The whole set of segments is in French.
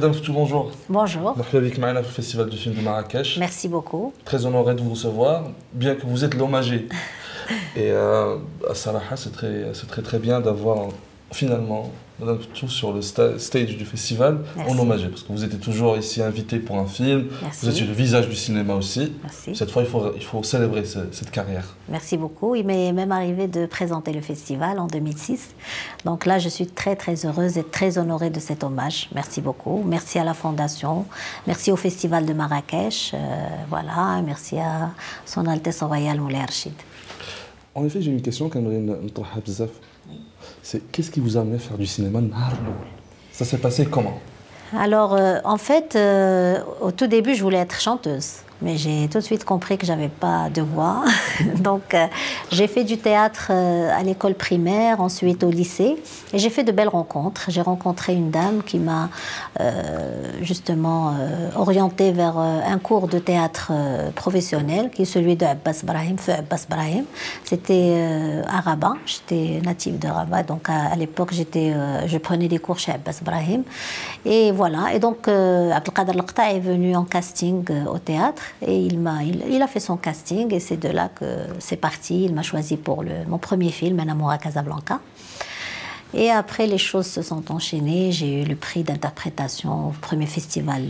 Madame Ftou, bonjour. Bonjour. Marhaba bik معنا في Festival du film de Marrakech. Merci beaucoup. Très honoré de vous recevoir, bien que vous êtes l'hommagé. Et à Salaha, c'est très bien d'avoir finalement Madame Ftou sur le stage du festival en hommagé, parce que vous étiez toujours ici invité pour un film. Merci. Vous étiez le visage du cinéma aussi. Merci. Cette fois, il faut célébrer cette carrière. Merci beaucoup. Il m'est même arrivé de présenter le festival en 2006. Donc là, je suis très heureuse et très honorée de cet hommage. Merci beaucoup. Merci à la Fondation. Merci au Festival de Marrakech. Voilà. Merci à Son Altesse Royale Moulay Rachid. En effet, j'ai une question qui c'est qu'est-ce qui vous a amené à faire du cinéma? Ça s'est passé comment? Alors, en fait, au tout début, je voulais être chanteuse. Mais j'ai tout de suite compris que j'avais pas de voix. Donc, j'ai fait du théâtre à l'école primaire, ensuite au lycée. Et j'ai fait de belles rencontres. J'ai rencontré une dame qui m'a justement orientée vers un cours de théâtre professionnel, qui est celui de Abbas Brahim, Feu Abbas Brahim. C'était à Rabat. J'étais native de Rabat. Donc, à l'époque, je prenais des cours chez Abbas Brahim. Et voilà. Et donc, Abdelkader Lekta est venu en casting au théâtre. Et il a fait son casting et c'est de là que c'est parti. Il m'a choisi pour mon premier film, Un amour à Casablanca. Et après, les choses se sont enchaînées. J'ai eu le prix d'interprétation au premier festival,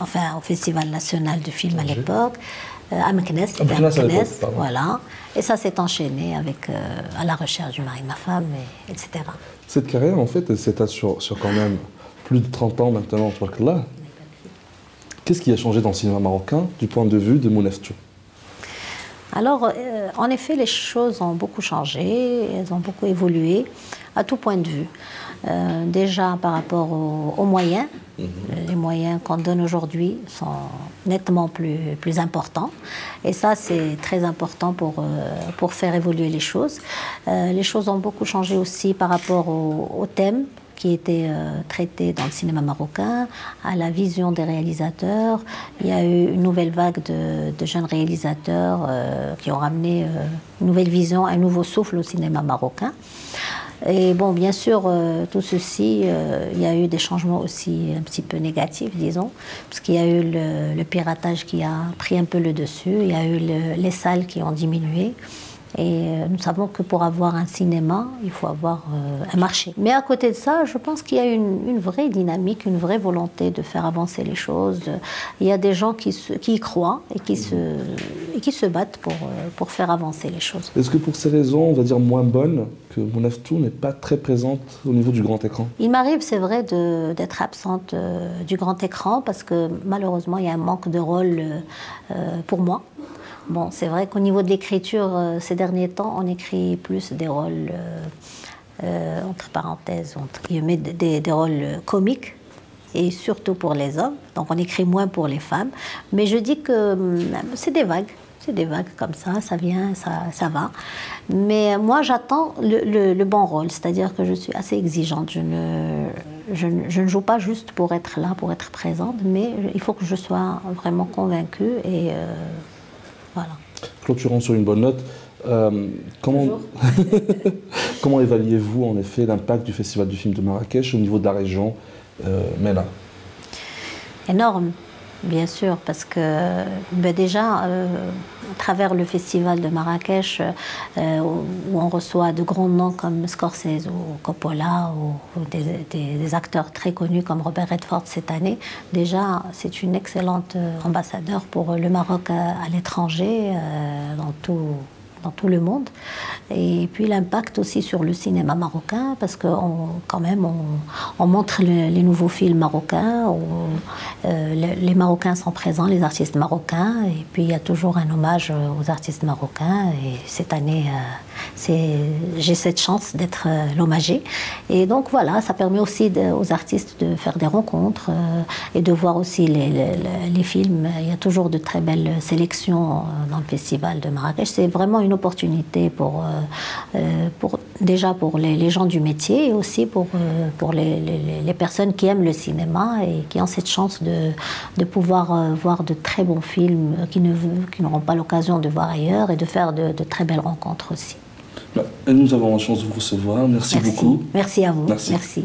au Festival national du film à l'époque, à Meknès, voilà. Et ça s'est enchaîné avec À la recherche du mari de ma femme, etc. Cette carrière, en fait, elle s'étale sur quand même plus de 30 ans maintenant, là. Qu'est-ce qui a changé dans le cinéma marocain du point de vue de Mouna Ftou? Alors, en effet, les choses ont beaucoup changé, elles ont beaucoup évolué à tout point de vue. Déjà par rapport aux moyens, les moyens qu'on donne aujourd'hui sont nettement plus importants. Et ça, c'est très important pour faire évoluer les choses. Les choses ont beaucoup changé aussi par rapport aux thèmes qui étaient traités dans le cinéma marocain, à la vision des réalisateurs. Il y a eu une nouvelle vague de jeunes réalisateurs qui ont ramené une nouvelle vision, un nouveau souffle au cinéma marocain. Et bon, bien sûr, tout ceci, il y a eu des changements aussi un petit peu négatifs, disons, parce qu'il y a eu le piratage qui a pris un peu le dessus, il y a eu les salles qui ont diminué. Et nous savons que pour avoir un cinéma, il faut avoir un marché. Mais à côté de ça, je pense qu'il y a une vraie dynamique, une vraie volonté de faire avancer les choses. Il y a des gens qui y croient et qui se battent pour faire avancer les choses. Est-ce que pour ces raisons, on va dire moins bonnes, que Mouna Ftou n'est pas très présente au niveau du grand écran? Il m'arrive, c'est vrai, d'être absente du grand écran parce que malheureusement, il y a un manque de rôle pour moi. Bon, c'est vrai qu'au niveau de l'écriture, ces derniers temps, on écrit plus des rôles, entre parenthèses, entre guillemets, des rôles comiques, et surtout pour les hommes. Donc on écrit moins pour les femmes. Mais je dis que c'est des vagues comme ça vient, ça va. Mais moi, j'attends le bon rôle, c'est-à-dire que je suis assez exigeante. Je ne joue pas juste pour être là, pour être présente, mais il faut que je sois vraiment convaincue et... voilà. Clôturons sur une bonne note. Comment évaluez-vous en effet l'impact du Festival du film de Marrakech au niveau de la région MENA? Énorme, bien sûr, parce que déjà, à travers le Festival de Marrakech, où on reçoit de grands noms comme Scorsese ou Coppola, ou des acteurs très connus comme Robert Redford cette année, déjà, c'est une excellente ambassadeur pour le Maroc à l'étranger, dans tout le monde. Et puis l'impact aussi sur le cinéma marocain, parce qu'on montre les nouveaux films marocains, où les Marocains sont présents, les artistes marocains, et puis il y a toujours un hommage aux artistes marocains. Et cette année, j'ai cette chance d'être l'hommagée. Et donc voilà, ça permet aussi aux artistes de faire des rencontres et de voir aussi les films. Il y a toujours de très belles sélections dans le festival de Marrakech. C'est vraiment une opportunité déjà pour les gens du métier et aussi pour les personnes qui aiment le cinéma et qui ont cette chance de pouvoir voir de très bons films qui n'auront pas l'occasion de voir ailleurs et de faire de très belles rencontres aussi. Nous avons la chance de vous recevoir. Merci beaucoup. Merci à vous. Merci.